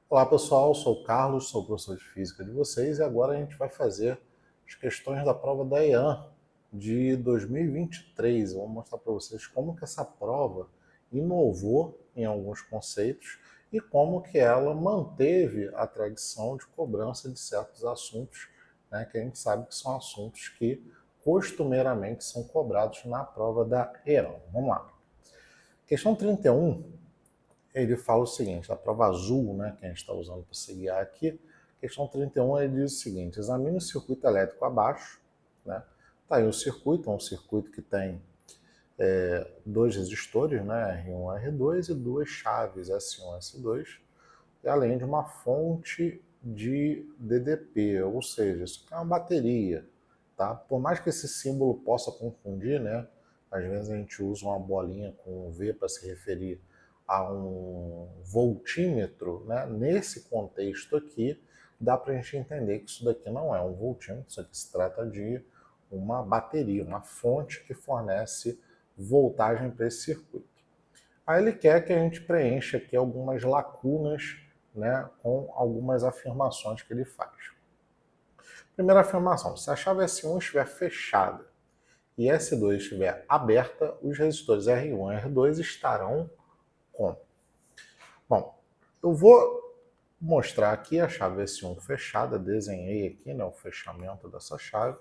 Olá pessoal, sou o Carlos, sou professor de Física de vocês e agora a gente vai fazer as questões da prova da EAN de 2023. Eu vou mostrar para vocês como que essa prova inovou em alguns conceitos e como que ela manteve a tradição de cobrança de certos assuntos, né, que a gente sabe que são assuntos que costumeiramente são cobrados na prova da EAN. Vamos lá. Questão 31, ele fala o seguinte, a prova azul, né, que a gente está usando para se guiar aqui, questão 31, ele diz o seguinte, examine o circuito elétrico abaixo, né, tá aí o circuito, é um circuito que tem dois resistores, né, R1 e R2, e duas chaves S1 e S2, e além de uma fonte de DDP, ou seja, isso aqui é uma bateria, tá? Por mais que esse símbolo possa confundir, né, às vezes a gente usa uma bolinha com um V para se referir a um voltímetro, né? Nesse contexto aqui, dá para a gente entender que isso daqui não é um voltímetro, isso aqui se trata de uma bateria, uma fonte que fornece voltagem para esse circuito. Aí ele quer que a gente preencha aqui algumas lacunas, né, com algumas afirmações que ele faz. Primeira afirmação, se a chave S1 estiver fechada e S2 estiver aberta, os resistores R1 e R2 estarão com. Bom, eu vou mostrar aqui a chave S1 fechada, desenhei aqui, né, o fechamento dessa chave,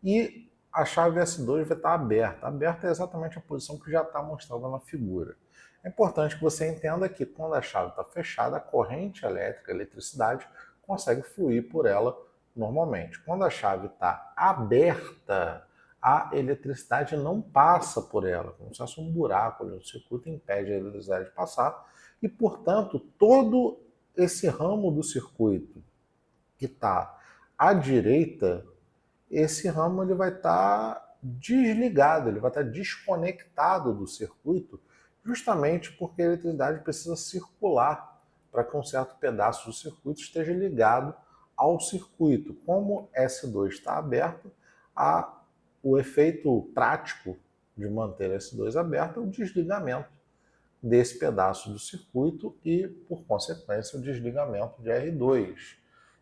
e a chave S2 vai estar aberta. Aberta é exatamente a posição que já está mostrada na figura. É importante que você entenda que quando a chave está fechada, a corrente elétrica, a eletricidade, consegue fluir por ela normalmente. Quando a chave está aberta, a eletricidade não passa por ela, como se fosse um buraco no circuito, impede a eletricidade de passar, e, portanto, todo esse ramo do circuito que está à direita, esse ramo ele vai estar desligado, ele vai estar desconectado do circuito, justamente porque a eletricidade precisa circular para que um certo pedaço do circuito esteja ligado ao circuito. Como S2 está aberto, o efeito prático de manter S2 aberto é o desligamento desse pedaço do circuito e, por consequência, o desligamento de R2.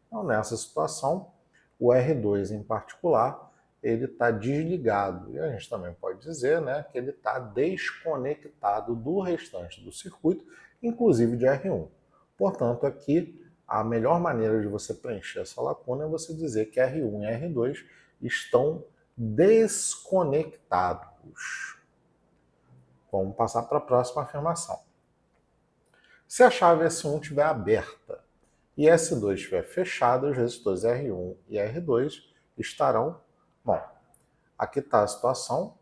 Então, nessa situação, o R2 em particular, ele está desligado. E a gente também pode dizer, né, que ele está desconectado do restante do circuito, inclusive de R1. Portanto, aqui, a melhor maneira de você preencher essa lacuna é você dizer que R1 e R2 estão desconectados. Vamos passar para a próxima afirmação. Se a chave S1 estiver aberta e S2 estiver fechada, os resistores R1 e R2 estarão... Bom, aqui está a situação,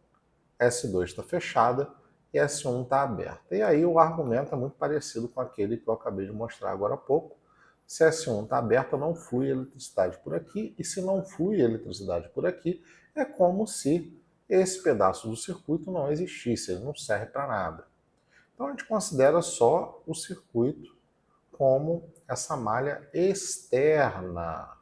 S2 está fechada e S1 está aberta. E aí o argumento é muito parecido com aquele que eu acabei de mostrar agora há pouco. Se S1 está aberta, não flui eletricidade por aqui, e se não flui eletricidade por aqui, é como se esse pedaço do circuito não existisse, ele não serve para nada. Então a gente considera só o circuito como essa malha externa.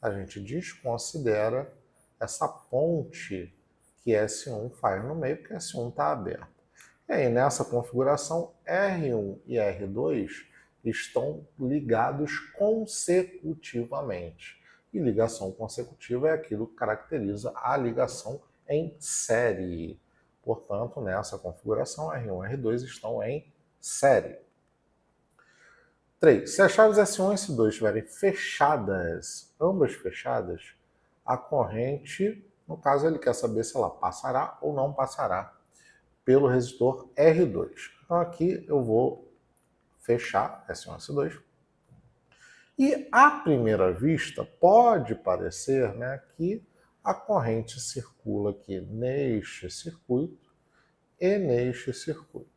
A gente desconsidera essa ponte que S1 faz no meio, porque S1 está aberto. E aí, nessa configuração, R1 e R2 estão ligados consecutivamente. E ligação consecutiva é aquilo que caracteriza a ligação em série. Portanto, nessa configuração, R1 e R2 estão em série. 3. Se as chaves S1 e S2 estiverem fechadas, ambas fechadas, a corrente, no caso, ele quer saber se ela passará ou não passará pelo resistor R2. Então aqui eu vou fechar S1 e S2. E à primeira vista pode parecer, né, que a corrente circula aqui neste circuito e neste circuito.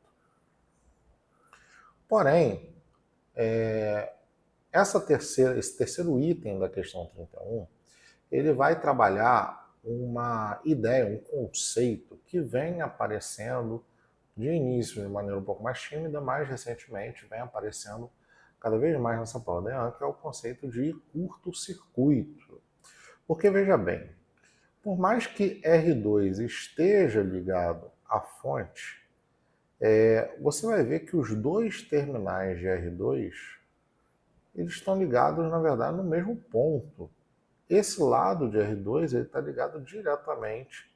Porém, esse terceiro item da questão 31, ele vai trabalhar uma ideia, um conceito que vem aparecendo de início de maneira um pouco mais tímida, mais recentemente vem aparecendo cada vez mais nessa prova da EAN, que é o conceito de curto-circuito. Porque, veja bem, por mais que R2 esteja ligado à fonte, você vai ver que os dois terminais de R2 eles estão ligados, na verdade, no mesmo ponto. Esse lado de R2 está ligado diretamente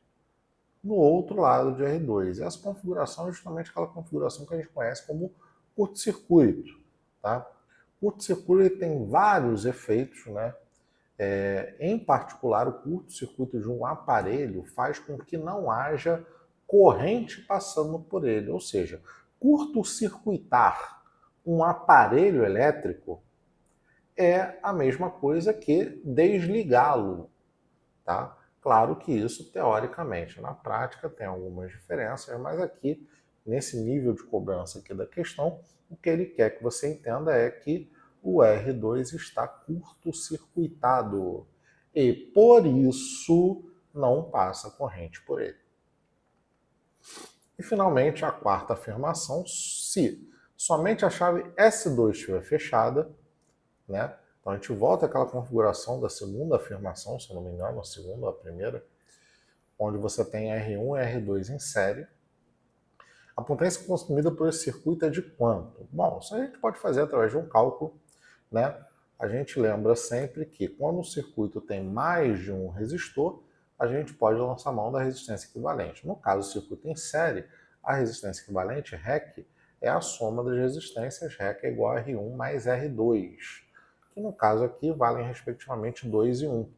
no outro lado de R2. Essa configuração é justamente aquela configuração que a gente conhece como curto-circuito. Tá? Curto-circuito tem vários efeitos, né? Em particular, o curto-circuito de um aparelho faz com que não haja corrente passando por ele. Ou seja, curto-circuitar um aparelho elétrico é a mesma coisa que desligá-lo. Tá? Claro que isso, teoricamente, na prática tem algumas diferenças, mas aqui, nesse nível de cobrança aqui da questão, o que ele quer que você entenda é que o R2 está curto-circuitado e, por isso, não passa corrente por ele. E, finalmente, a quarta afirmação, se somente a chave S2 estiver fechada, né? Então a gente volta àquela configuração da segunda afirmação, se não me engano, a segunda ou a primeira, onde você tem R1 e R2 em série. A potência consumida por esse circuito é de quanto? Bom, isso a gente pode fazer através de um cálculo, né? A gente lembra sempre que quando o circuito tem mais de um resistor, a gente pode lançar mão da resistência equivalente. No caso do circuito em série, a resistência equivalente, REC, é a soma das resistências, REC é igual a R1 mais R2, que no caso aqui valem respectivamente 2 e 1.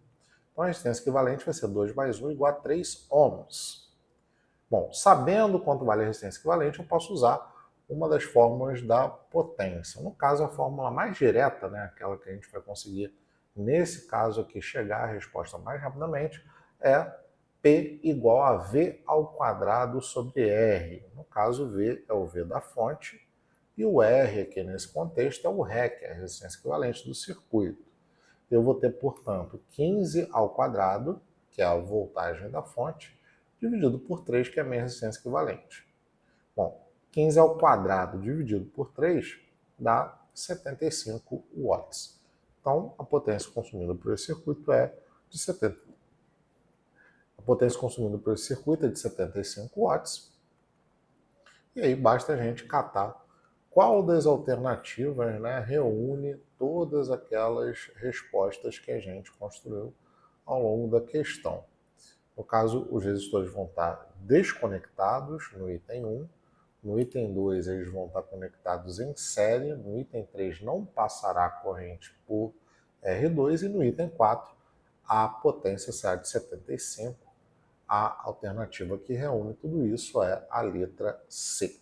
Então a resistência equivalente vai ser 2 mais 1 igual a 3 ohms. Bom, sabendo quanto vale a resistência equivalente, eu posso usar uma das fórmulas da potência. No caso, a fórmula mais direta, né, aquela que a gente vai conseguir, nesse caso aqui, chegar à resposta mais rapidamente, é P igual a V ao quadrado sobre R. No caso, V é o V da fonte, e o R aqui nesse contexto é o REC, a resistência equivalente do circuito. Eu vou ter, portanto, 15 ao quadrado, que é a voltagem da fonte, dividido por 3, que é a minha resistência equivalente. Bom, 15 ao quadrado dividido por 3 dá 75 watts. Então, a potência consumida por esse circuito é de 70. A potência consumida por esse circuito é de 75 watts. E aí basta a gente catar qual das alternativas, né, reúne todas aquelas respostas que a gente construiu ao longo da questão. No caso, os resistores vão estar desconectados no item 1, no item 2 eles vão estar conectados em série, no item 3 não passará corrente por R2 e no item 4 a potência será de 75. A alternativa que reúne tudo isso é a letra C.